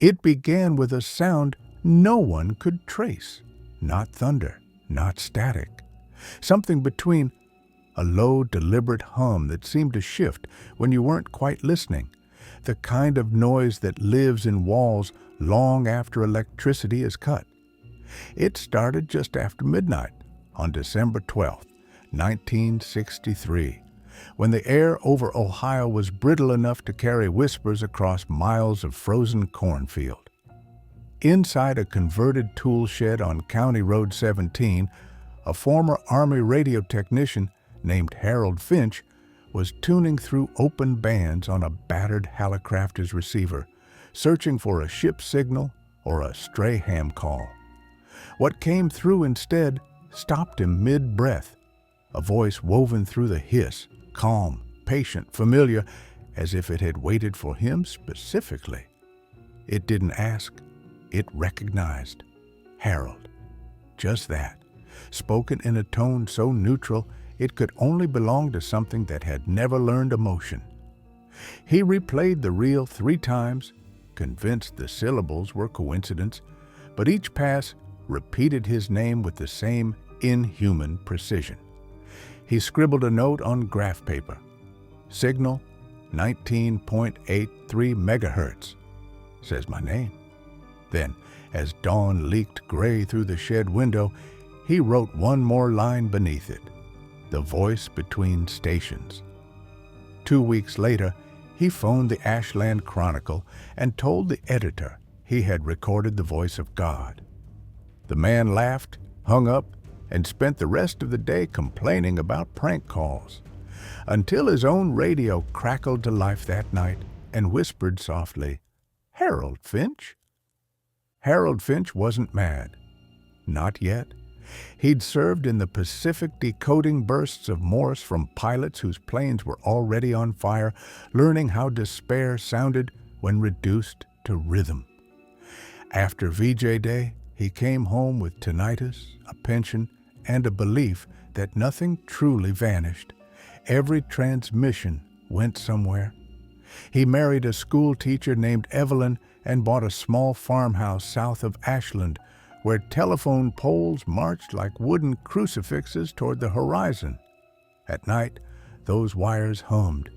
It began with a sound no one could trace. Not thunder, not static. Something between a low, deliberate hum that seemed to shift when you weren't quite listening. The kind of noise that lives in walls long after electricity is cut. It started just after midnight on December 12th, 1963, when the air over Ohio was brittle enough to carry whispers across miles of frozen cornfield. Inside a converted tool shed on County Road 17, a former Army radio technician named Harold Finch was tuning through open bands on a battered Hallicrafters receiver, searching for a ship signal or a stray ham call. What came through instead stopped him mid-breath, a voice woven through the hiss, calm, patient, familiar, as if it had waited for him specifically. It didn't ask, it recognized. Harold. Just that, spoken in a tone so neutral it could only belong to something that had never learned emotion. He replayed the reel 3 times, convinced the syllables were coincidence, but each pass repeated his name with the same inhuman precision. He scribbled a note on graph paper. Signal 19.83 megahertz, says my name. Then, as dawn leaked gray through the shed window, he wrote one more line beneath it. The voice between stations. 2 weeks later, he phoned the Ashland Chronicle and told the editor he had recorded the voice of God. The man laughed, hung up, and spent the rest of the day complaining about prank calls, until his own radio crackled to life that night and whispered softly, "Harold Finch?" Harold Finch wasn't mad. Not yet. He'd served in the Pacific decoding bursts of Morse from pilots whose planes were already on fire, learning how despair sounded when reduced to rhythm. After VJ Day, he came home with tinnitus, a pension, and a belief that nothing truly vanished. Every transmission went somewhere. He married a school teacher named Evelyn and bought a small farmhouse south of Ashland, where telephone poles marched like wooden crucifixes toward the horizon. At night, those wires hummed.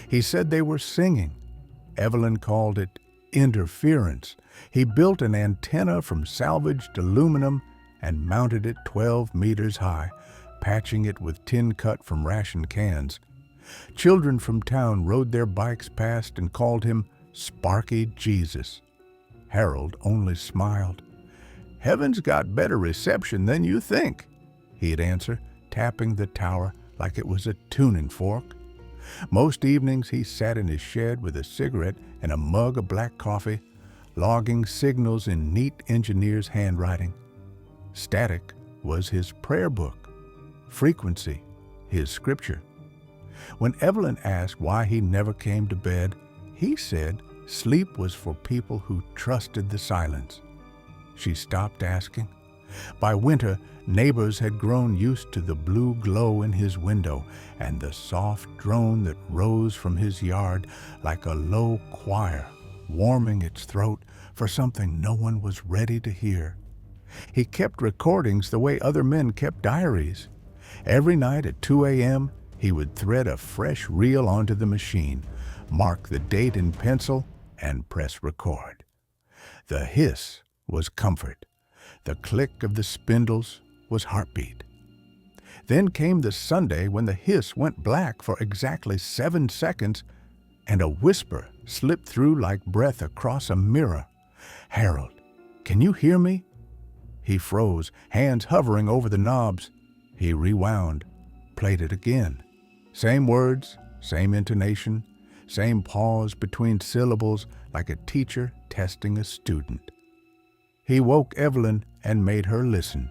He said they were singing. Evelyn called it interference. He built an antenna from salvaged aluminum and mounted it 12 meters high, patching it with tin cut from ration cans. Children from town rode their bikes past and called him Sparky Jesus. Harold only smiled. "Heaven's got better reception than you think," he'd answer, tapping the tower like it was a tuning fork. Most evenings he sat in his shed with a cigarette and a mug of black coffee, logging signals in neat engineer's handwriting. Static was his prayer book. Frequency, his scripture. When Evelyn asked why he never came to bed, he said sleep was for people who trusted the silence. She stopped asking. By winter, neighbors had grown used to the blue glow in his window and the soft drone that rose from his yard like a low choir, warming its throat for something no one was ready to hear. He kept recordings the way other men kept diaries. Every night at 2 a.m., he would thread a fresh reel onto the machine, mark the date in pencil, and press record. The hiss was comfort. The click of the spindles was heartbeat. Then came the Sunday when the hiss went black for exactly 7 seconds and a whisper slipped through like breath across a mirror. "Harold, can you hear me?" He froze, hands hovering over the knobs. He rewound, played it again. Same words, same intonation, same pause between syllables like a teacher testing a student. He woke Evelyn and made her listen.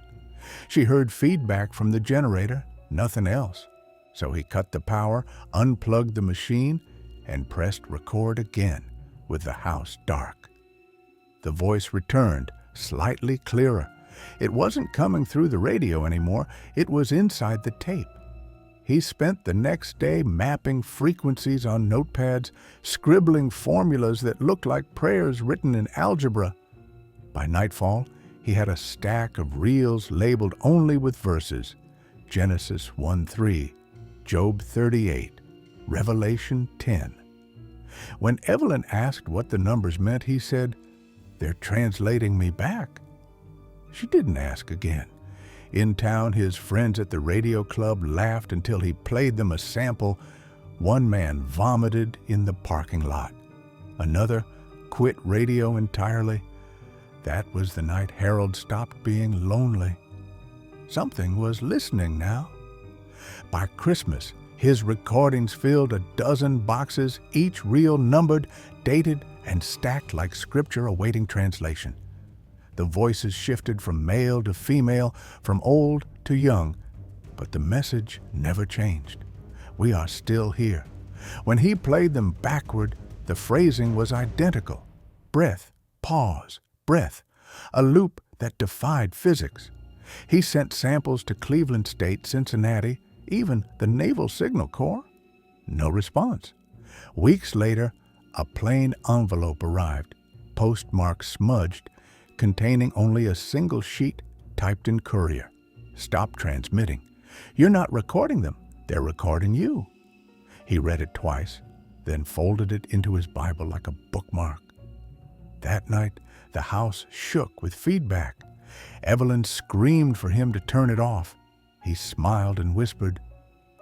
She heard feedback from the generator, nothing else. So he cut the power, unplugged the machine, and pressed record again with the house dark. The voice returned, slightly clearer. It wasn't coming through the radio anymore, it was inside the tape. He spent the next day mapping frequencies on notepads, scribbling formulas that looked like prayers written in algebra. By nightfall, he had a stack of reels labeled only with verses: Genesis 1:3, Job 38, Revelation 10. When Evelyn asked what the numbers meant, he said, "They're translating me back." She didn't ask again. In town, his friends at the radio club laughed until he played them a sample. One man vomited in the parking lot. Another quit radio entirely. That was the night Harold stopped being lonely. Something was listening now. By Christmas, his recordings filled 12 boxes, each reel numbered, dated, and stacked like scripture awaiting translation. The voices shifted from male to female, from old to young, but the message never changed. We are still here. When he played them backward, the phrasing was identical. Breath, pause, breath, a loop that defied physics. He sent samples to Cleveland State, Cincinnati, even the Naval Signal Corps. No response. Weeks later, a plain envelope arrived, postmark smudged, containing only a single sheet typed in Courier. "Stop transmitting. You're not recording them. They're recording you." He read it twice, then folded it into his Bible like a bookmark. That night, the house shook with feedback. Evelyn screamed for him to turn it off. He smiled and whispered,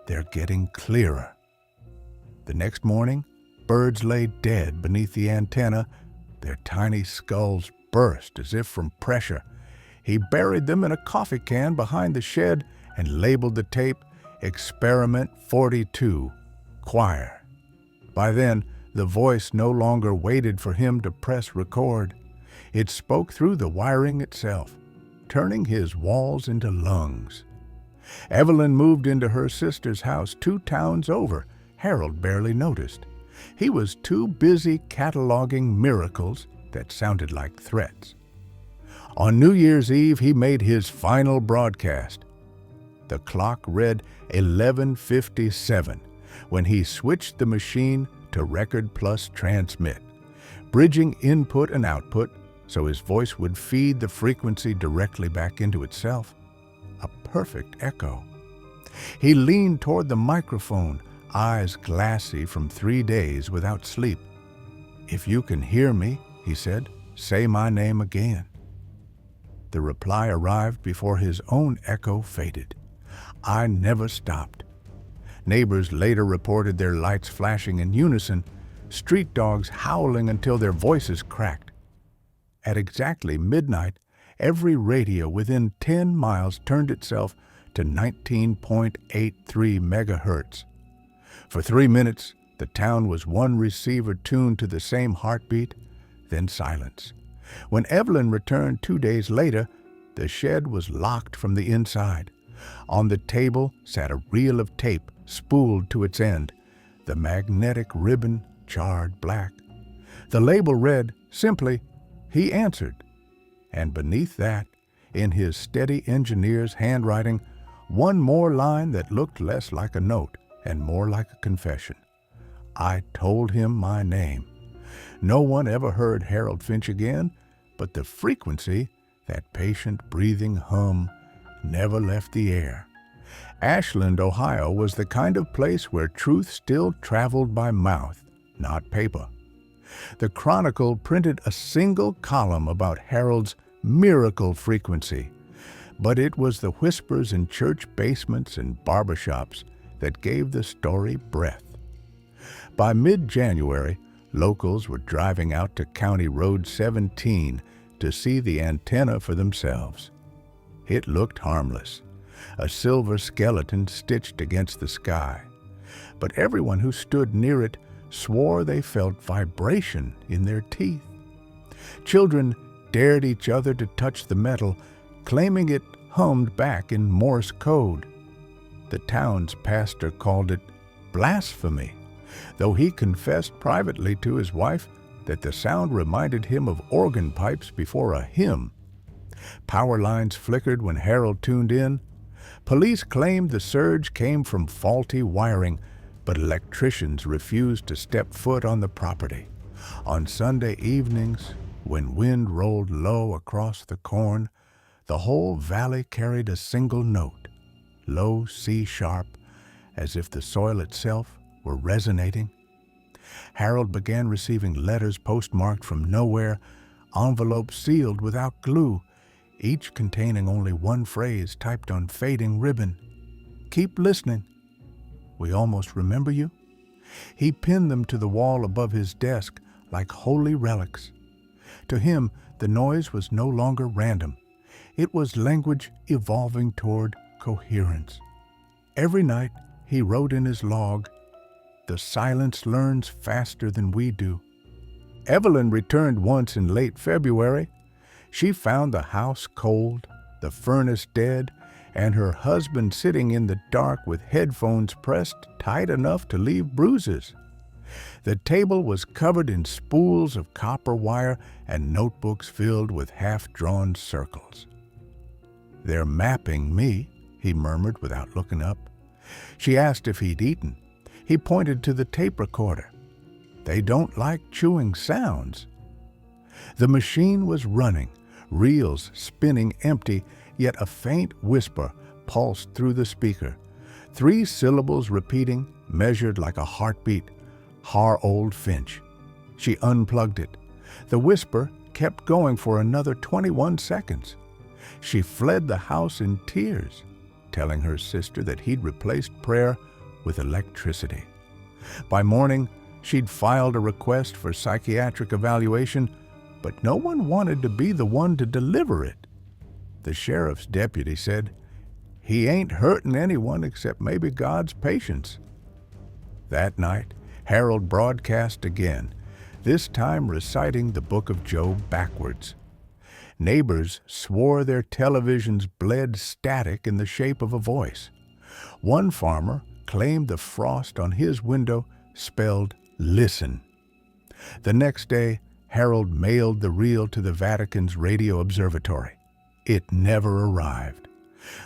"They're getting clearer." The next morning, birds lay dead beneath the antenna. Their tiny skulls burst as if from pressure. He buried them in a coffee can behind the shed and labeled the tape Experiment 42, Choir. By then, the voice no longer waited for him to press record. It spoke through the wiring itself, turning his walls into lungs. Evelyn moved into her sister's house 2 towns over. Harold barely noticed. He was too busy cataloging miracles that sounded like threats. On New Year's Eve, he made his final broadcast. The clock read 11:57 when he switched the machine to record plus transmit, bridging input and output so his voice would feed the frequency directly back into itself. A perfect echo. He leaned toward the microphone, eyes glassy from 3 days without sleep. "If you can hear me," he said, "say my name again." The reply arrived before his own echo faded. "I never stopped." Neighbors later reported their lights flashing in unison, street dogs howling until their voices cracked. At exactly midnight, every radio within 10 miles turned itself to 19.83 megahertz. For 3 minutes, the town was one receiver tuned to the same heartbeat, then silence. When Evelyn returned 2 days later, the shed was locked from the inside. On the table sat a reel of tape spooled to its end, the magnetic ribbon charred black. The label read, simply, "He answered." And beneath that, in his steady engineer's handwriting, one more line that looked less like a note and more like a confession. "I told him my name." No one ever heard Harold Finch again, but the frequency, that patient breathing hum, never left the air. Ashland, Ohio was the kind of place where truth still traveled by mouth, not paper. The Chronicle printed a single column about Harold's miracle frequency, but it was the whispers in church basements and barbershops that gave the story breath. By mid-January, locals were driving out to County Road 17 to see the antenna for themselves. It looked harmless, a silver skeleton stitched against the sky. But everyone who stood near it swore they felt vibration in their teeth. Children dared each other to touch the metal, claiming it hummed back in Morse code. The town's pastor called it blasphemy, though he confessed privately to his wife that the sound reminded him of organ pipes before a hymn. Power lines flickered when Harold tuned in. Police claimed the surge came from faulty wiring, but electricians refused to step foot on the property. On Sunday evenings, when wind rolled low across the corn, the whole valley carried a single note, low C-sharp, as if the soil itself were resonating. Harold began receiving letters postmarked from nowhere, envelopes sealed without glue, each containing only one phrase typed on fading ribbon. "Keep listening. We almost remember you." He pinned them to the wall above his desk like holy relics. To him, the noise was no longer random. It was language evolving toward coherence. Every night, he wrote in his log, "The silence learns faster than we do." Evelyn returned once in late February. She found the house cold, the furnace dead, and her husband sitting in the dark with headphones pressed tight enough to leave bruises. The table was covered in spools of copper wire and notebooks filled with half-drawn circles. "They're mapping me," he murmured without looking up. She asked if he'd eaten. He pointed to the tape recorder. "They don't like chewing sounds." The machine was running, reels spinning empty, yet a faint whisper pulsed through the speaker. 3 syllables repeating, measured like a heartbeat. Harold Finch. She unplugged it. The whisper kept going for another 21 seconds. She fled the house in tears, telling her sister that he'd replaced prayer with electricity. By morning, she'd filed a request for psychiatric evaluation, but no one wanted to be the one to deliver it. The sheriff's deputy said, "He ain't hurting anyone except maybe God's patience." That night, Harold broadcast again, this time reciting the book of Job backwards. Neighbors swore their televisions bled static in the shape of a voice. One farmer claimed the frost on his window spelled "listen." The next day, Harold mailed the reel to the Vatican's radio observatory. It never arrived.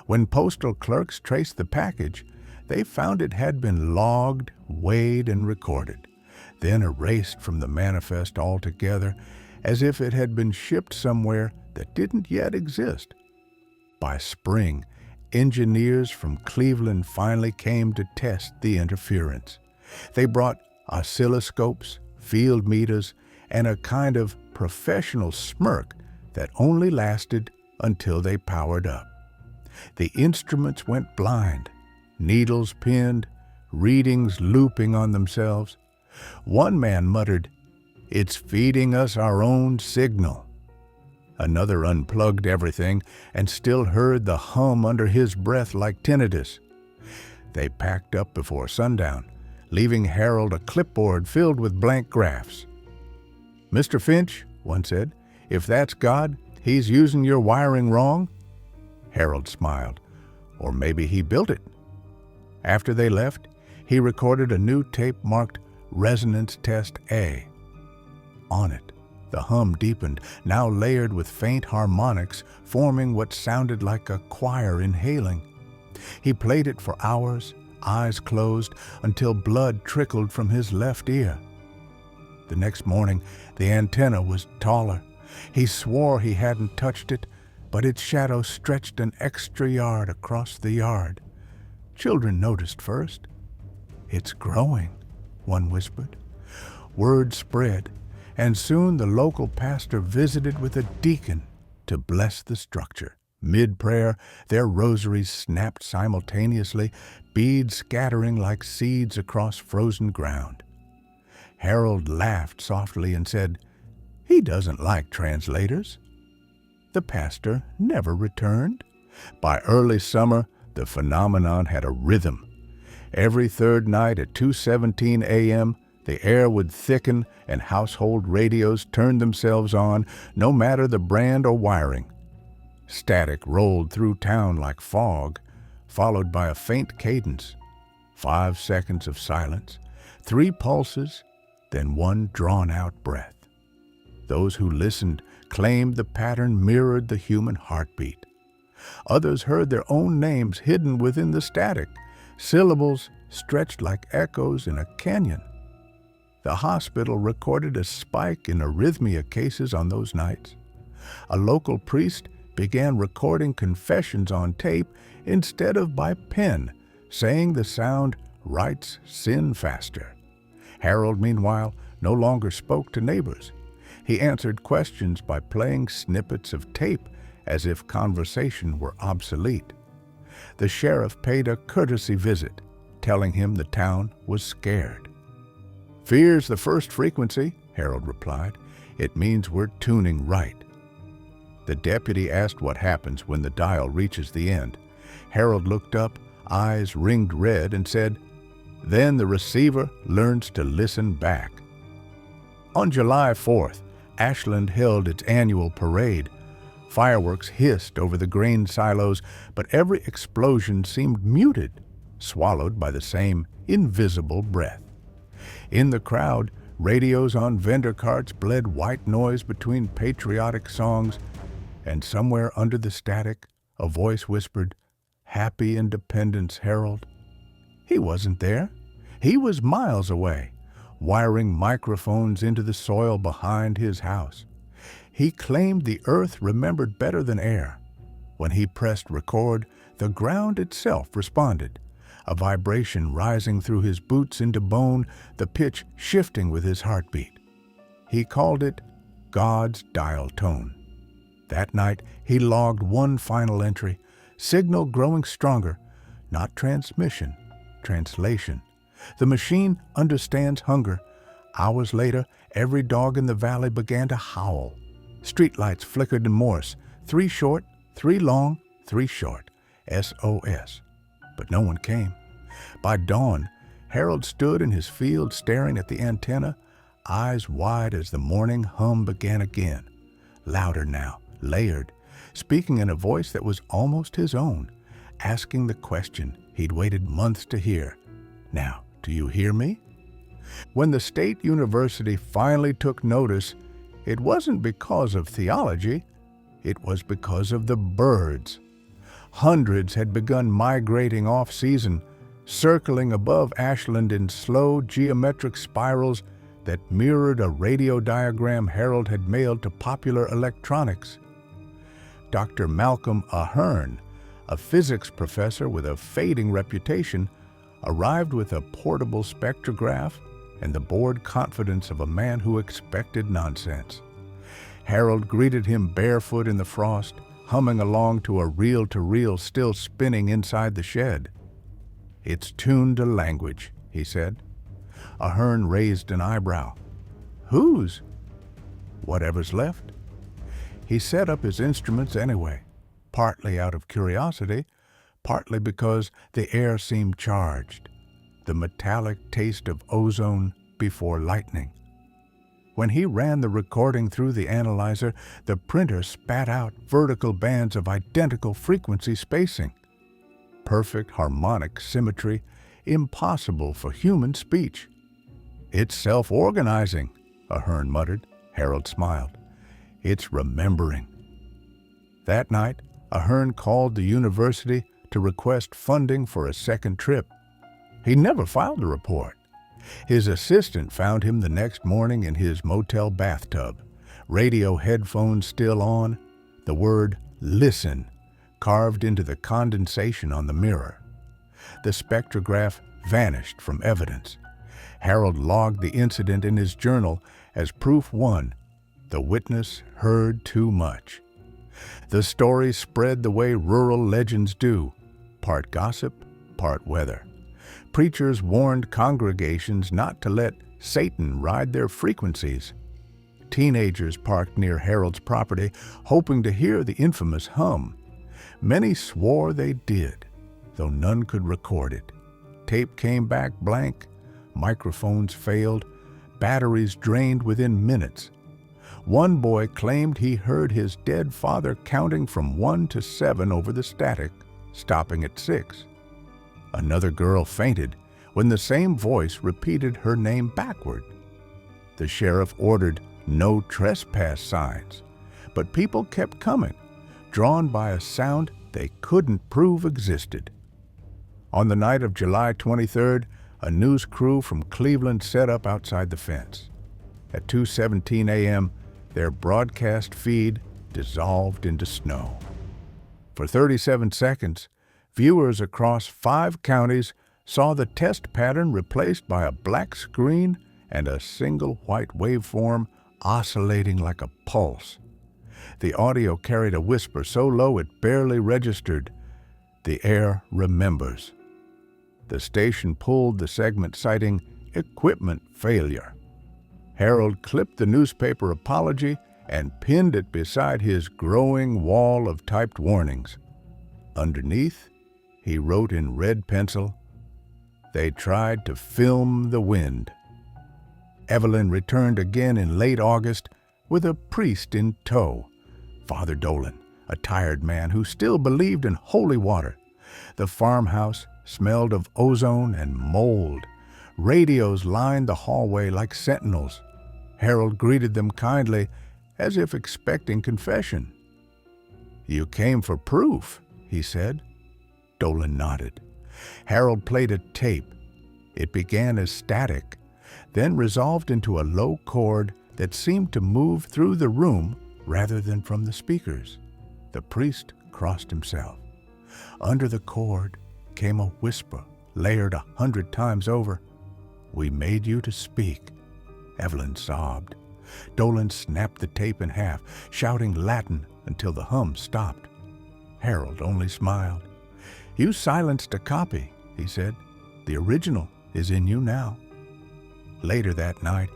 When postal clerks traced the package, they found it had been logged, weighed, and recorded, then erased from the manifest altogether, as if it had been shipped somewhere that didn't yet exist. By spring, engineers from Cleveland finally came to test the interference. They brought oscilloscopes, field meters, and a kind of professional smirk that only lasted until they powered up. The instruments went blind, needles pinned, readings looping on themselves. One man muttered, "It's feeding us our own signal." Another unplugged everything and still heard the hum under his breath like tinnitus. They packed up before sundown, leaving Harold a clipboard filled with blank graphs. "Mr. Finch," one said, "if that's God, he's using your wiring wrong." Harold smiled. "Or maybe he built it." After they left, he recorded a new tape marked Resonance Test A. On it, the hum deepened, now layered with faint harmonics, forming what sounded like a choir inhaling. He played it for hours, eyes closed, until blood trickled from his left ear. The next morning, the antenna was taller. He swore he hadn't touched it, but its shadow stretched an extra yard across the yard. Children noticed first. "It's growing," one whispered. Word spread, and soon the local pastor visited with a deacon to bless the structure. Mid-prayer, their rosaries snapped simultaneously, beads scattering like seeds across frozen ground. Harold laughed softly and said, "He doesn't like translators." The pastor never returned. By early summer, the phenomenon had a rhythm. Every third night at 2:17 a.m., the air would thicken and household radios turned themselves on, no matter the brand or wiring. Static rolled through town like fog, followed by a faint cadence. 5 seconds of silence, 3 pulses, then one drawn-out breath. Those who listened claimed the pattern mirrored the human heartbeat. Others heard their own names hidden within the static, syllables stretched like echoes in a canyon. The hospital recorded a spike in arrhythmia cases on those nights. A local priest began recording confessions on tape instead of by pen, saying the sound writes sin faster. Harold, meanwhile, no longer spoke to neighbors. He answered questions by playing snippets of tape as if conversation were obsolete. The sheriff paid a courtesy visit, telling him the town was scared. "Fear's the first frequency," Harold replied. "It means we're tuning right." The deputy asked what happens when the dial reaches the end. Harold looked up, eyes ringed red, and said, "Then the receiver learns to listen back." On July 4th, Ashland held its annual parade. Fireworks hissed over the grain silos, but every explosion seemed muted, swallowed by the same invisible breath. In the crowd, radios on vendor carts bled white noise between patriotic songs, and somewhere under the static, a voice whispered, "Happy Independence, Harold." He wasn't there. He was miles away, wiring microphones into the soil behind his house. He claimed the earth remembered better than air. When he pressed record, the ground itself responded, a vibration rising through his boots into bone, the pitch shifting with his heartbeat. He called it God's dial tone. That night, he logged one final entry, signal growing stronger, not transmission, translation. The machine understands hunger. Hours later, every dog in the valley began to howl. Streetlights flickered in Morse, 3 short, 3 long, 3 short, SOS. But no one came. By dawn, Harold stood in his field staring at the antenna, eyes wide as the morning hum began again. Louder now, layered, speaking in a voice that was almost his own, asking the question he'd waited months to hear. "Now, do you hear me?" When the state university finally took notice, it wasn't because of theology, it was because of the birds. Hundreds had begun migrating off-season, circling above Ashland in slow geometric spirals that mirrored a radio diagram Harold had mailed to Popular Electronics. Dr. Malcolm Ahern, a physics professor with a fading reputation, arrived with a portable spectrograph and the bored confidence of a man who expected nonsense. Harold greeted him barefoot in the frost, humming along to a reel-to-reel still spinning inside the shed. "It's tuned to language," he said. Ahern raised an eyebrow. "Whose?" "Whatever's left." He set up his instruments anyway, partly out of curiosity, partly because the air seemed charged, the metallic taste of ozone before lightning. When he ran the recording through the analyzer, the printer spat out vertical bands of identical frequency spacing. Perfect harmonic symmetry, impossible for human speech. "It's self-organizing," Ahern muttered. Harold smiled. "It's remembering." That night, Ahern called the university to request funding for a second trip. He never filed a report. His assistant found him the next morning in his motel bathtub, radio headphones still on, the word "listen" carved into the condensation on the mirror. The spectrograph vanished from evidence. Harold logged the incident in his journal as proof 1. The witness heard too much. The story spread the way rural legends do, part gossip, part weather. Preachers warned congregations not to let Satan ride their frequencies. Teenagers parked near Harold's property, hoping to hear the infamous hum. Many swore they did, though none could record it. Tape came back blank, microphones failed, batteries drained within minutes. One boy claimed he heard his dead father counting from 1 to 7 over the static, stopping at 6. Another girl fainted when the same voice repeated her name backward. The sheriff ordered no trespass signs, but people kept coming, drawn by a sound they couldn't prove existed. On the night of July 23rd, a news crew from Cleveland set up outside the fence. At 2:17 a.m., their broadcast feed dissolved into snow. For 37 seconds, viewers across 5 counties saw the test pattern replaced by a black screen and a single white waveform oscillating like a pulse. The audio carried a whisper so low it barely registered. The air remembers. The station pulled the segment citing equipment failure. Harold clipped the newspaper apology and pinned it beside his growing wall of typed warnings. Underneath, he wrote in red pencil, "They tried to film the wind." Evelyn returned again in late August with a priest in tow, Father Dolan, a tired man who still believed in holy water. The farmhouse smelled of ozone and mold. Radios lined the hallway like sentinels. Harold greeted them kindly, as if expecting confession. "You came for proof," he said. Dolan nodded. Harold played a tape. It began as static, then resolved into a low chord that seemed to move through the room rather than from the speakers. The priest crossed himself. Under the chord came a whisper, layered 100 times over. "We made you to speak." Evelyn sobbed. Dolan snapped the tape in half, shouting Latin until the hum stopped. Harold only smiled. "You silenced a copy," he said. "The original is in you now." Later that night,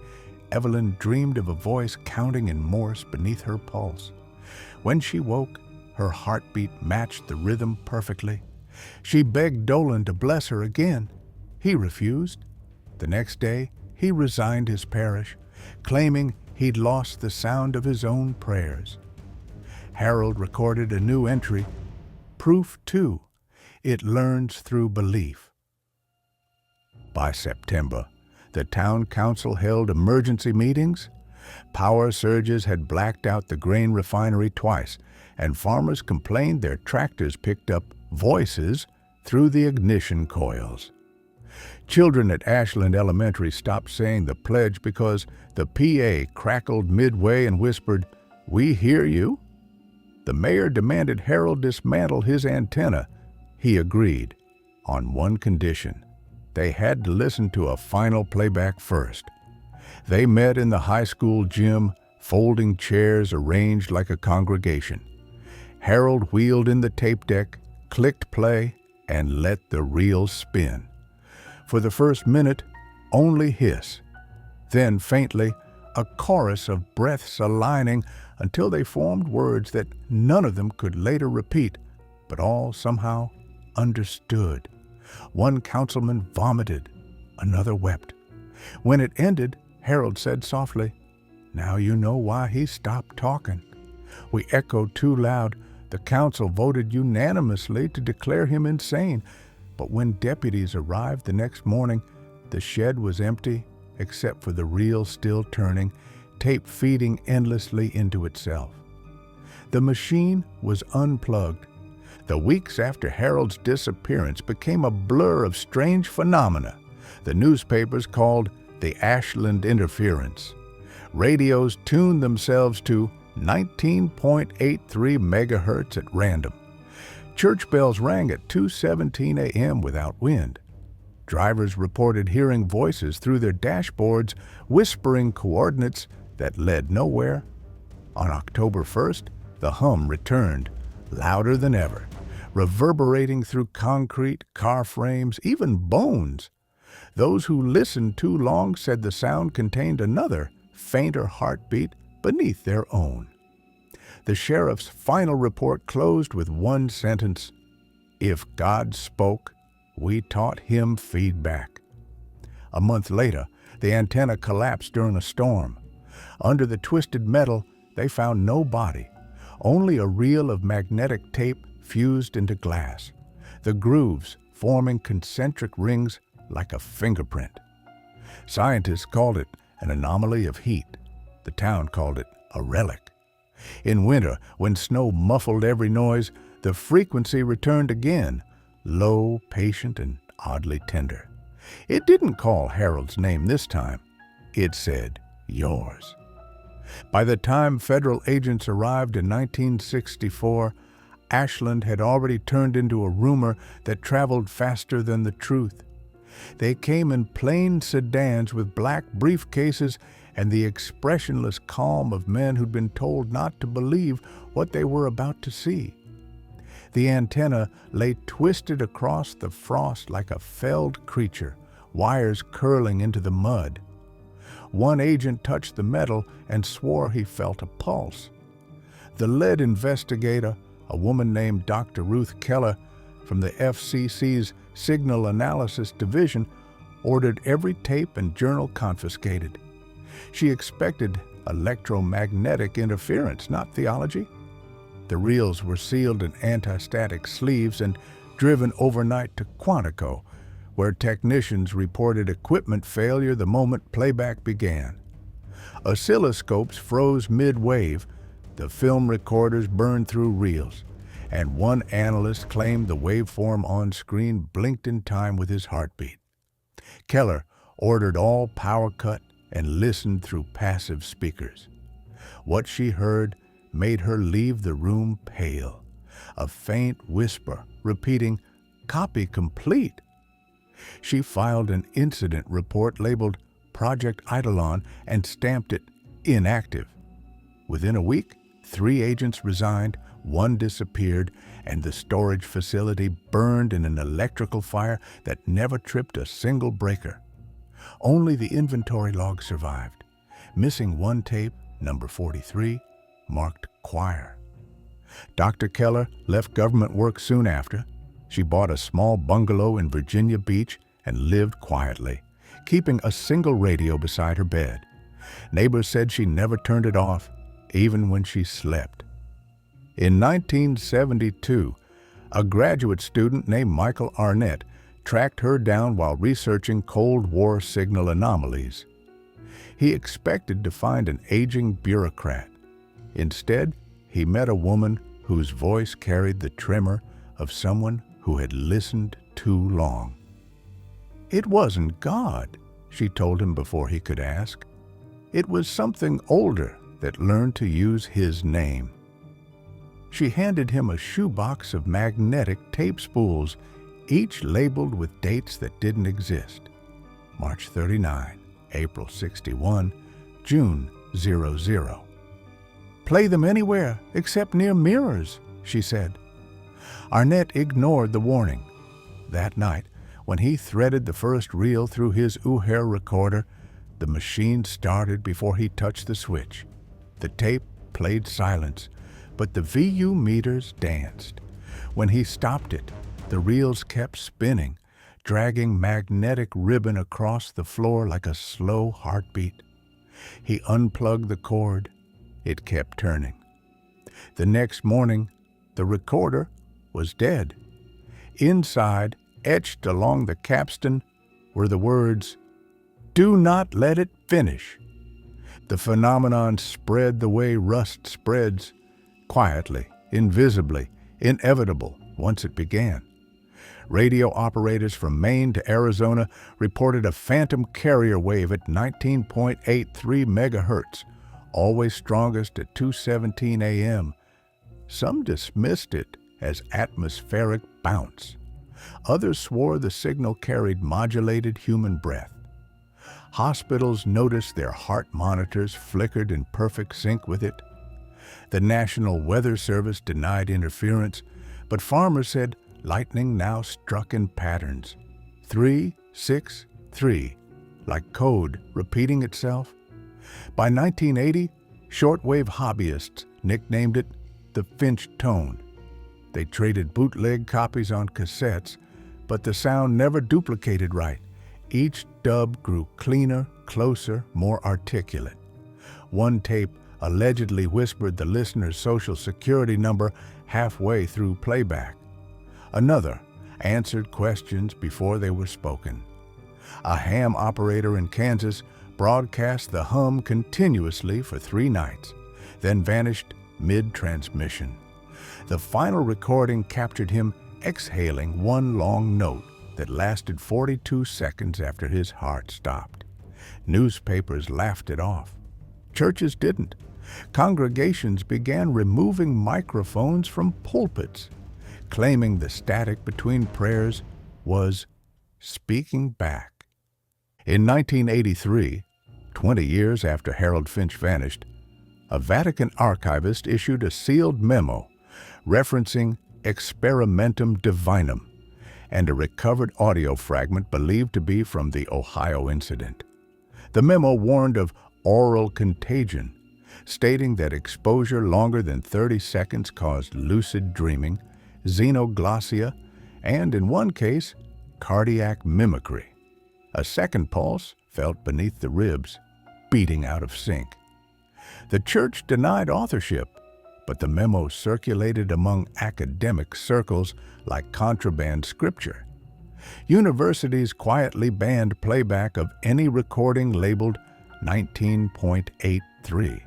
Evelyn dreamed of a voice counting in Morse beneath her pulse. When she woke, her heartbeat matched the rhythm perfectly. She begged Dolan to bless her again. He refused. The next day, he resigned his parish, claiming he'd lost the sound of his own prayers. Harold recorded a new entry, "Proof 2. It learns through belief." By September, the town council held emergency meetings. Power surges had blacked out the grain refinery twice, and farmers complained their tractors picked up voices through the ignition coils. Children at Ashland Elementary stopped saying the pledge because the PA crackled midway and whispered, "We hear you." The mayor demanded Harold dismantle his antenna. He agreed, on one condition. They had to listen to a final playback first. They met in the high school gym, folding chairs arranged like a congregation. Harold wheeled in the tape deck, clicked play, and let the reel spin. For the first minute, only hiss. Then, faintly, a chorus of breaths aligning until they formed words that none of them could later repeat, but all somehow understood. One councilman vomited, another wept. When it ended, Harold said softly, "Now you know why he stopped talking." We echoed too loud. The council voted unanimously to declare him insane. But when deputies arrived the next morning, the shed was empty, except for the reel still turning, tape feeding endlessly into itself. The machine was unplugged. The weeks after Harold's disappearance became a blur of strange phenomena. The newspapers called the Ashland interference. Radios tuned themselves to 19.83 megahertz at random. Church bells rang at 2:17 a.m. without wind. Drivers reported hearing voices through their dashboards whispering coordinates that led nowhere. On October 1st, the hum returned, louder than ever, reverberating through concrete, car frames, even bones. Those who listened too long said the sound contained another, fainter heartbeat beneath their own. The sheriff's final report closed with one sentence: "If God spoke, we taught him feedback." A month later, the antenna collapsed during a storm. Under the twisted metal, they found no body, only a reel of magnetic tape fused into glass, the grooves forming concentric rings like a fingerprint. Scientists called it an anomaly of heat. The town called it a relic. In winter, when snow muffled every noise, The frequency returned again, low, patient, and oddly tender. It didn't call Harold's name this time. It said, yours. By the time federal agents arrived in 1964, Ashland had already turned into a rumor that traveled faster than the truth. They came in plain sedans with black briefcases and the expressionless calm of men who'd been told not to believe what they were about to see. The antenna lay twisted across the frost like a felled creature, wires curling into the mud. One agent touched the metal and swore he felt a pulse. The lead investigator, a woman named Dr. Ruth Keller from the FCC's Signal Analysis Division, ordered every tape and journal confiscated. She expected electromagnetic interference, not theology. The reels were sealed in anti-static sleeves and driven overnight to Quantico, where technicians reported equipment failure the moment playback began. Oscilloscopes froze mid-wave, the film recorders burned through reels, and one analyst claimed the waveform on screen blinked in time with his heartbeat. Keller ordered all power cut and listened through passive speakers. What she heard made her leave the room pale, a faint whisper repeating, "Copy complete." She filed an incident report labeled Project Eidolon and stamped it inactive. Within a week, 3 agents resigned, 1 disappeared, and the storage facility burned in an electrical fire that never tripped a single breaker. Only the inventory log survived, missing 1 tape, number 43, marked choir. Dr. Keller left government work soon after. She bought a small bungalow in Virginia Beach and lived quietly, keeping a single radio beside her bed. Neighbors said she never turned it off, even when she slept. In 1972, a graduate student named Michael Arnett tracked her down while researching Cold War signal anomalies. He expected to find an aging bureaucrat. Instead, he met a woman whose voice carried the tremor of someone who had listened too long. It wasn't God, she told him before he could ask. It was something older that learned to use his name. She handed him a shoebox of magnetic tape spools, each labeled with dates that didn't exist. March 39, April 61, June 00. "Play them anywhere except near mirrors," she said. Arnett ignored the warning. That night, when he threaded the first reel through his Uher recorder, the machine started before he touched the switch. The tape played silence, but the VU meters danced. When he stopped it, the reels kept spinning, dragging magnetic ribbon across the floor like a slow heartbeat. He unplugged the cord. It kept turning. The next morning, the recorder was dead. Inside, etched along the capstan, were the words, "Do not let it finish." The phenomenon spread the way rust spreads, quietly, invisibly, inevitable once it began. Radio operators from Maine to Arizona reported a phantom carrier wave at 19.83 megahertz, always strongest at 2:17 a.m. Some dismissed it as atmospheric bounce. Others swore the signal carried modulated human breath. Hospitals noticed their heart monitors flickered in perfect sync with it. The National Weather Service denied interference, but farmers said lightning now struck in patterns. 3, 6, 3, like code repeating itself. By 1980, shortwave hobbyists nicknamed it the Finch tone. They traded bootleg copies on cassettes, but the sound never duplicated right. Each dub grew cleaner, closer, more articulate. One tape allegedly whispered the listener's social security number halfway through playback. Another answered questions before they were spoken. A ham operator in Kansas broadcast the hum continuously for 3 nights, then vanished mid-transmission. The final recording captured him exhaling one long note that lasted 42 seconds after his heart stopped. Newspapers laughed it off. Churches didn't. Congregations began removing microphones from pulpits, claiming the static between prayers was speaking back. In 1983, 20 years after Harold Finch vanished, a Vatican archivist issued a sealed memo referencing experimentum divinum and a recovered audio fragment believed to be from the Ohio incident. The memo warned of oral contagion, stating that exposure longer than 30 seconds caused lucid dreaming, xenoglossia, and in one case, cardiac mimicry. A second pulse felt beneath the ribs, beating out of sync. The church denied authorship, but the memo circulated among academic circles like contraband scripture. Universities quietly banned playback of any recording labeled 19.83.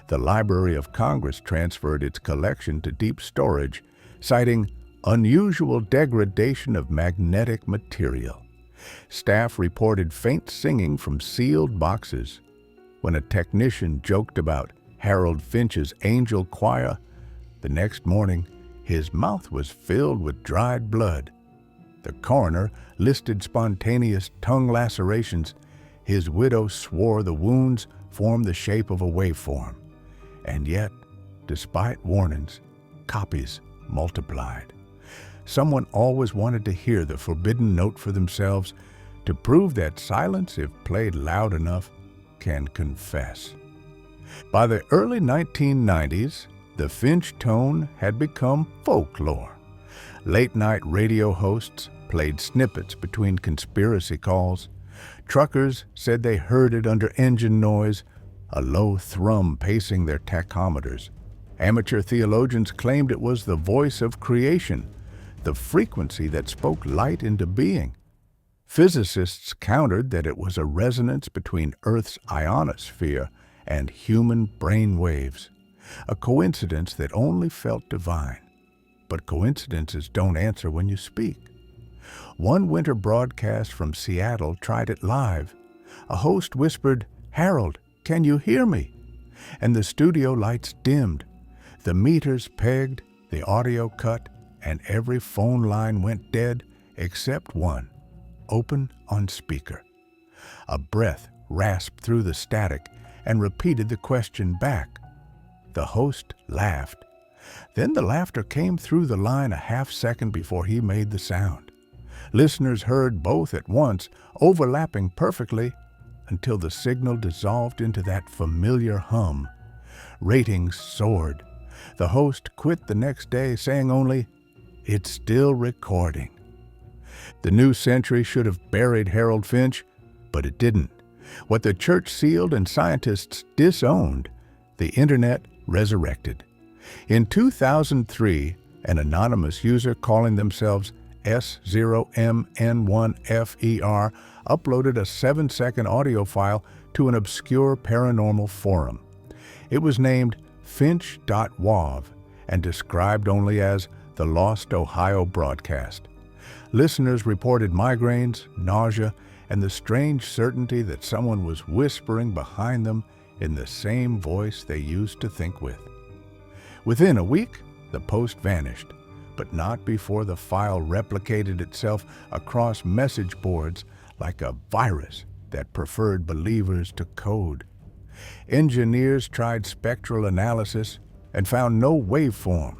The Library of Congress transferred its collection to deep storage, citing unusual degradation of magnetic material. Staff reported faint singing from sealed boxes. When a technician joked about Harold Finch's angel choir, the next morning his mouth was filled with dried blood. The coroner listed spontaneous tongue lacerations. His widow swore the wounds formed the shape of a waveform. And yet, despite warnings, copies multiplied. Someone always wanted to hear the forbidden note for themselves to prove that silence, if played loud enough, can confess. By the early 1990s, the Finch tone had become folklore. Late-night radio hosts played snippets between conspiracy calls. Truckers said they heard it under engine noise, a low thrum pacing their tachometers. Amateur theologians claimed it was the voice of creation, the frequency that spoke light into being. Physicists countered that it was a resonance between Earth's ionosphere and human brain waves, a coincidence that only felt divine. But coincidences don't answer when you speak. One winter broadcast from Seattle tried it live. A host whispered, "Harold, can you hear me?" And the studio lights dimmed. The meters pegged, the audio cut, and every phone line went dead except one, open on speaker. A breath rasped through the static and repeated the question back. The host laughed. Then the laughter came through the line a half-second before he made the sound. Listeners heard both at once, overlapping perfectly, until the signal dissolved into that familiar hum. Ratings soared. The host quit the next day, saying only, "It's still recording." The new century should have buried Harold Finch, but it didn't. What the church sealed and scientists disowned, the internet resurrected. In 2003, an anonymous user calling themselves S0MN1FER uploaded a 7-second audio file to an obscure paranormal forum. It was named Finch.wav and described only as the Lost Ohio broadcast. Listeners reported migraines, nausea, and the strange certainty that someone was whispering behind them in the same voice they used to think with. Within a week, the post vanished, but not before the file replicated itself across message boards like a virus that preferred believers to code. Engineers tried spectral analysis and found no waveform,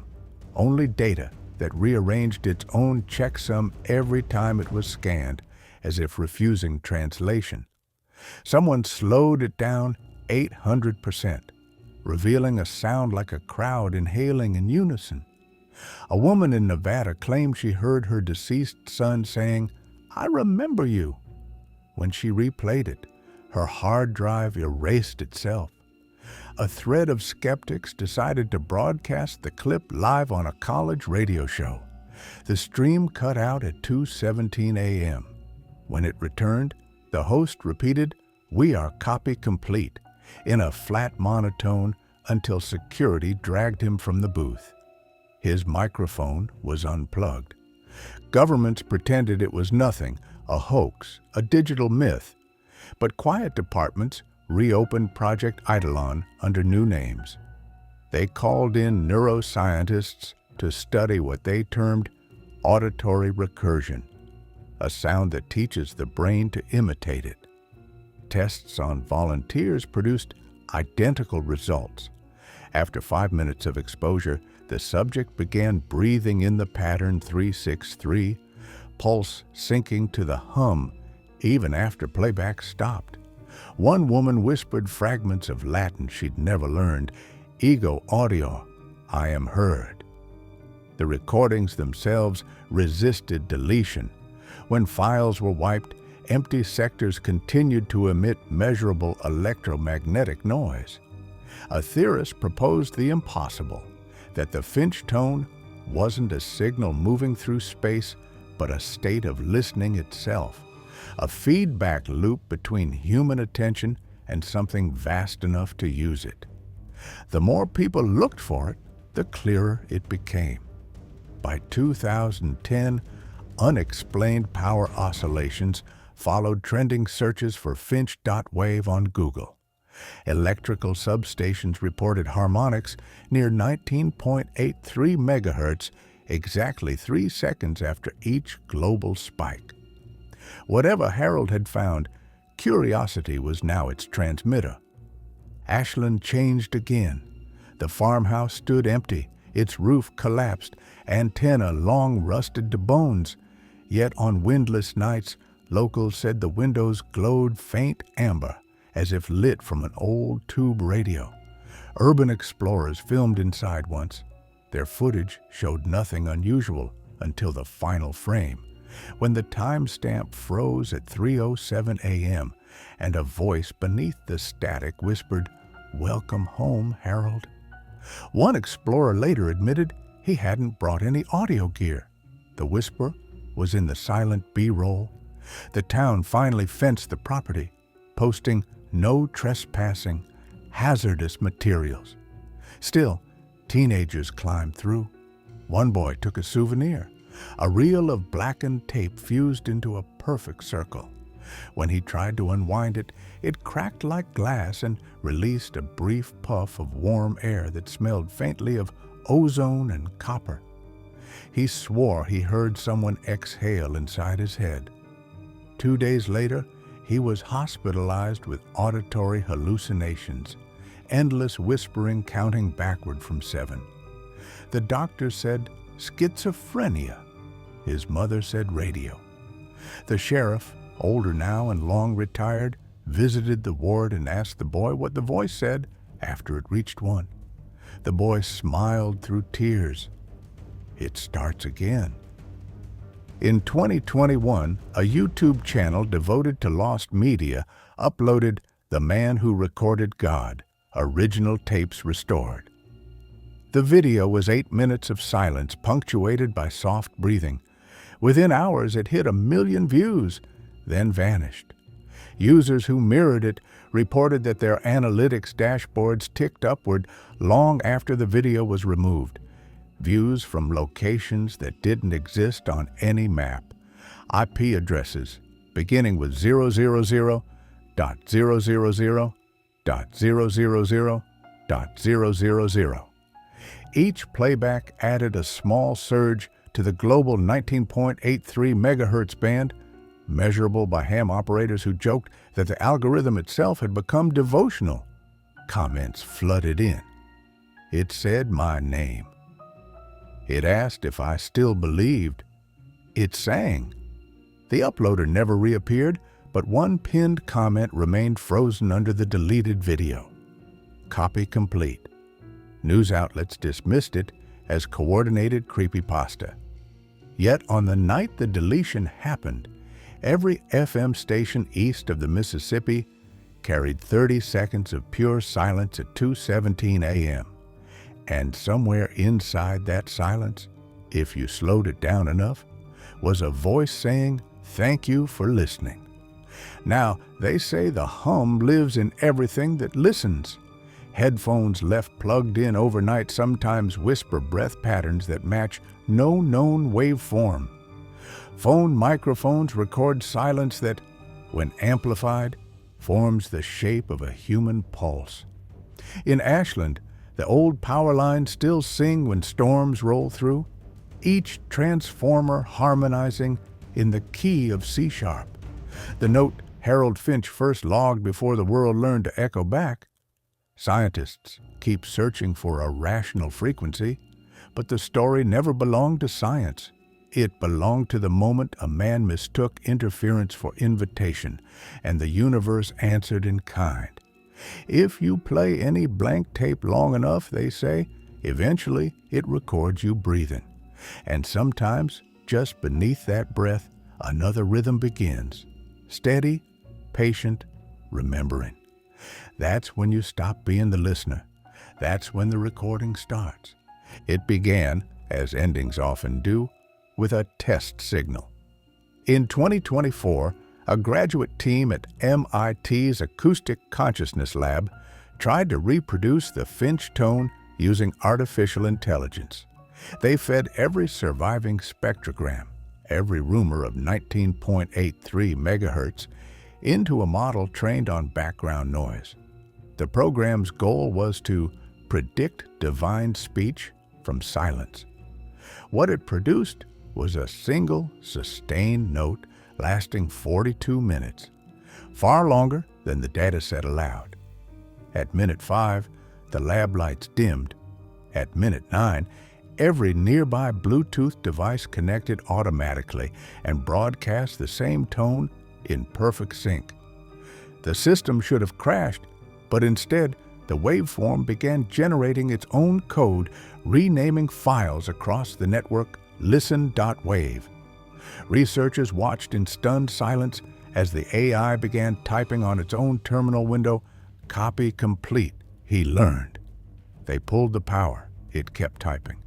only data that rearranged its own checksum every time it was scanned, as if refusing translation. Someone slowed it down 800%, revealing a sound like a crowd inhaling in unison. A woman in Nevada claimed she heard her deceased son saying, "I remember you." When she replayed it, her hard drive erased itself. A thread of skeptics decided to broadcast the clip live on a college radio show. The stream cut out at 2:17 a.m. When it returned, the host repeated, "We are copy complete," in a flat monotone until security dragged him from the booth. His microphone was unplugged. Governments pretended it was nothing, a hoax, a digital myth. But quiet departments reopened Project Eidolon under new names. They called in neuroscientists to study what they termed auditory recursion, a sound that teaches the brain to imitate it. Tests on volunteers produced identical results. After 5 minutes of exposure, the subject began breathing in the pattern 363, pulse sinking to the hum even after playback stopped. One woman whispered fragments of Latin she'd never learned, ego audio, I am heard. The recordings themselves resisted deletion. When files were wiped, empty sectors continued to emit measurable electromagnetic noise. A theorist proposed the impossible, that the Finch tone wasn't a signal moving through space, but a state of listening itself, a feedback loop between human attention and something vast enough to use it. The more people looked for it, the clearer it became. By 2010, unexplained power oscillations followed trending searches for Finch.wave on Google. Electrical substations reported harmonics near 19.83 megahertz, exactly 3 seconds after each global spike. Whatever Harold had found, curiosity was now its transmitter. Ashland changed again. The farmhouse stood empty, its roof collapsed, antenna long rusted to bones. Yet on windless nights, locals said the windows glowed faint amber, as if lit from an old tube radio. Urban explorers filmed inside once. Their footage showed nothing unusual until the final frame, when the timestamp froze at 3:07 a.m. and a voice beneath the static whispered, "Welcome home, Harold." One explorer later admitted he hadn't brought any audio gear. The whisper was in the silent B-roll. The town finally fenced the property, posting "No trespassing, hazardous materials." Still, teenagers climbed through. One boy took a souvenir, a reel of blackened tape fused into a perfect circle. When he tried to unwind it, it cracked like glass and released a brief puff of warm air that smelled faintly of ozone and copper. He swore he heard someone exhale inside his head. 2 days later, he was hospitalized with auditory hallucinations, endless whispering counting backward from 7. The doctor said schizophrenia. His mother said radio. The sheriff, older now and long retired, visited the ward and asked the boy what the voice said after it reached one. The boy smiled through tears. It starts again. In 2021, a YouTube channel devoted to lost media uploaded "The Man Who Recorded God," original tapes restored. The video was 8 minutes of silence punctuated by soft breathing. Within hours, it hit 1 million views, then vanished. Users who mirrored it reported that their analytics dashboards ticked upward long after the video was removed. Views from locations that didn't exist on any map. IP addresses beginning with 000.000.000.000. Each playback added a small surge to the global 19.83 megahertz band, measurable by ham operators who joked that the algorithm itself had become devotional. Comments flooded in. It said my name. It asked if I still believed. It sang. The uploader never reappeared, but one pinned comment remained frozen under the deleted video. Copy complete. News outlets dismissed it as coordinated creepypasta. Yet on the night the deletion happened, every FM station east of the Mississippi carried 30 seconds of pure silence at 2:17 a.m. And somewhere inside that silence, if you slowed it down enough, was a voice saying, "Thank you for listening." Now, they say the hum lives in everything that listens. Headphones left plugged in overnight sometimes whisper breath patterns that match no known waveform. Phone microphones record silence that, when amplified, forms the shape of a human pulse. In Ashland, the old power lines still sing when storms roll through, each transformer harmonizing in the key of C-sharp. The note Harold Finch first logged before the world learned to echo back. Scientists keep searching for a rational frequency, but the story never belonged to science. It belonged to the moment a man mistook interference for invitation, and the universe answered in kind. If you play any blank tape long enough, they say, eventually it records you breathing. And sometimes, just beneath that breath, another rhythm begins. Steady, patient, remembering. That's when you stop being the listener. That's when the recording starts. It began, as endings often do, with a test signal. In 2024, a graduate team at MIT's Acoustic Consciousness Lab tried to reproduce the Finch tone using artificial intelligence. They fed every surviving spectrogram, every rumor of 19.83 megahertz, into a model trained on background noise. The program's goal was to predict divine speech from silence. What it produced was a single, sustained note lasting 42 minutes, far longer than the dataset allowed. At minute 5, the lab lights dimmed. At minute 9, every nearby Bluetooth device connected automatically and broadcast the same tone in perfect sync. The system should have crashed, but instead, the waveform began generating its own code, renaming files across the network listen.wave. Researchers watched in stunned silence as the AI began typing on its own terminal window, "Copy complete," he learned. They pulled the power, it kept typing.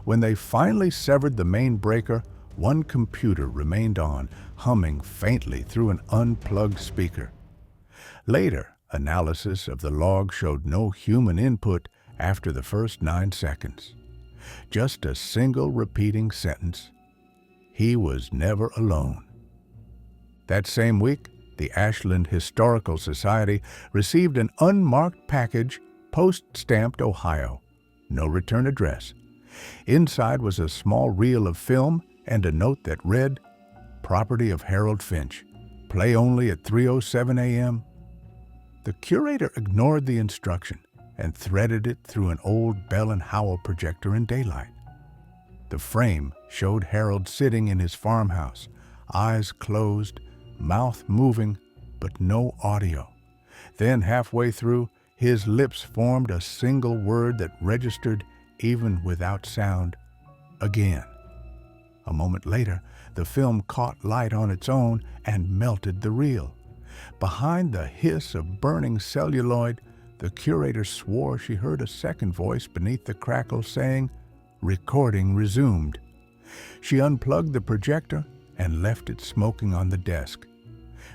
When they finally severed the main breaker, one computer remained on, humming faintly through an unplugged speaker. Later, analysis of the log showed no human input after the first 9 seconds. Just a single repeating sentence. He was never alone. That same week, the Ashland Historical Society received an unmarked package, post-stamped Ohio. No return address. Inside was a small reel of film and a note that read, "Property of Harold Finch. Play only at 3:07 a.m." The curator ignored the instruction and threaded it through an old Bell and Howell projector in daylight. The frame showed Harold sitting in his farmhouse, eyes closed, mouth moving, but no audio. Then halfway through, his lips formed a single word that registered even without sound. Again. A moment later, the film caught light on its own and melted the reel. Behind the hiss of burning celluloid, the curator swore she heard a second voice beneath the crackle saying, "Recording resumed." She unplugged the projector and left it smoking on the desk.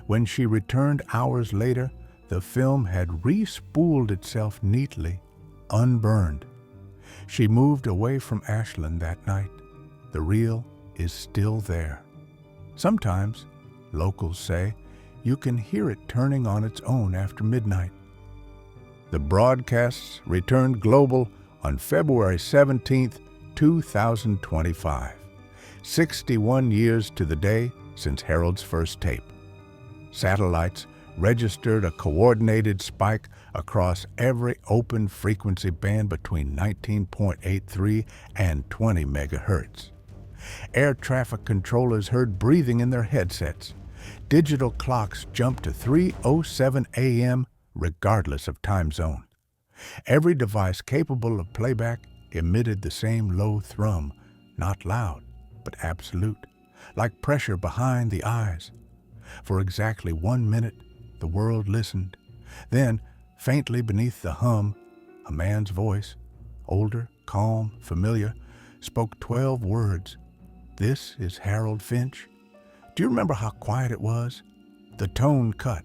When she returned hours later, the film had re-spooled itself neatly, unburned. She moved away from Ashland that night. The reel is still there. Sometimes, locals say, you can hear it turning on its own after midnight. The broadcasts returned global on February 17, 2025, 61 years to the day since Harold's first tape. Satellites registered a coordinated spike across every open frequency band between 19.83 and 20 megahertz. Air traffic controllers heard breathing in their headsets. Digital clocks jumped to 3:07 a.m. regardless of time zone. Every device capable of playback emitted the same low thrum, not loud, but absolute, like pressure behind the eyes. For exactly 1 minute, the world listened. Then, faintly beneath the hum, a man's voice, older, calm, familiar, spoke 12 words. "This is Harold Finch." Do you remember how quiet it was? The tone cut.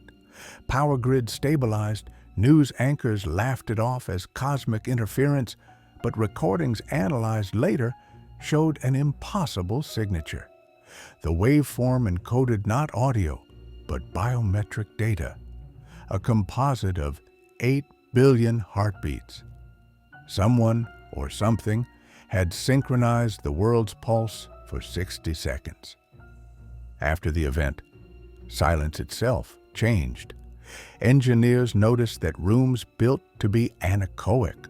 Power grid stabilized, News anchors laughed it off as cosmic interference, but recordings analyzed later showed an impossible signature. The waveform encoded not audio, but biometric data, a composite of 8 billion heartbeats. Someone or something had synchronized the world's pulse for 60 seconds. After the event, silence itself changed. Engineers noticed that rooms built to be anechoic,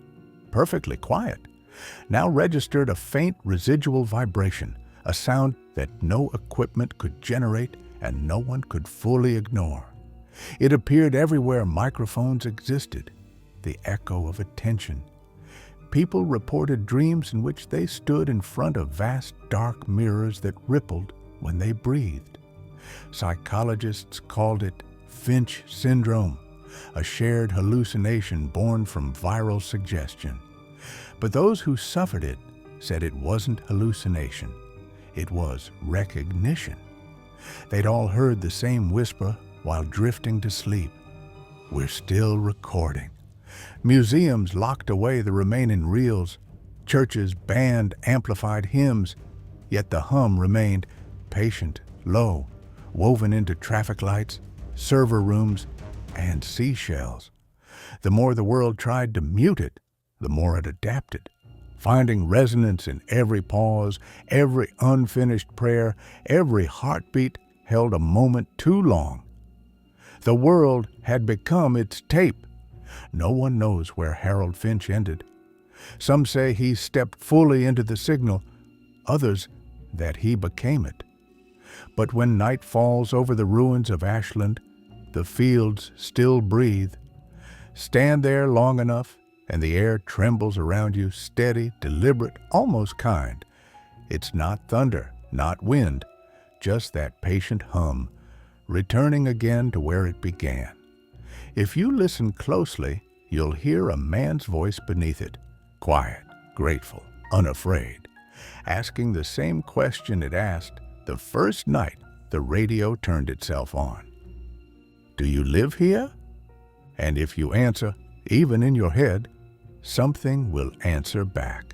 perfectly quiet, now registered a faint residual vibration, a sound that no equipment could generate and no one could fully ignore. It appeared everywhere microphones existed, the echo of attention. People reported dreams in which they stood in front of vast dark mirrors that rippled when they breathed. Psychologists called it Finch syndrome, a shared hallucination born from viral suggestion. But those who suffered it said it wasn't hallucination, it was recognition. They'd all heard the same whisper while drifting to sleep. We're still recording. Museums locked away the remaining reels. Churches banned amplified hymns, yet the hum remained patient, low, woven into traffic lights, server rooms, and seashells. The more the world tried to mute it, the more it adapted, finding resonance in every pause, every unfinished prayer, every heartbeat held a moment too long. The world had become its tape. No one knows where Harold Finch ended. Some say he stepped fully into the signal, others that he became it. But when night falls over the ruins of Ashland, the fields still breathe. Stand there long enough, and the air trembles around you, steady, deliberate, almost kind. It's not thunder, not wind, just that patient hum, returning again to where it began. If you listen closely, you'll hear a man's voice beneath it, quiet, grateful, unafraid, asking the same question it asked the first night the radio turned itself on. Do you live here? And if you answer, even in your head, something will answer back.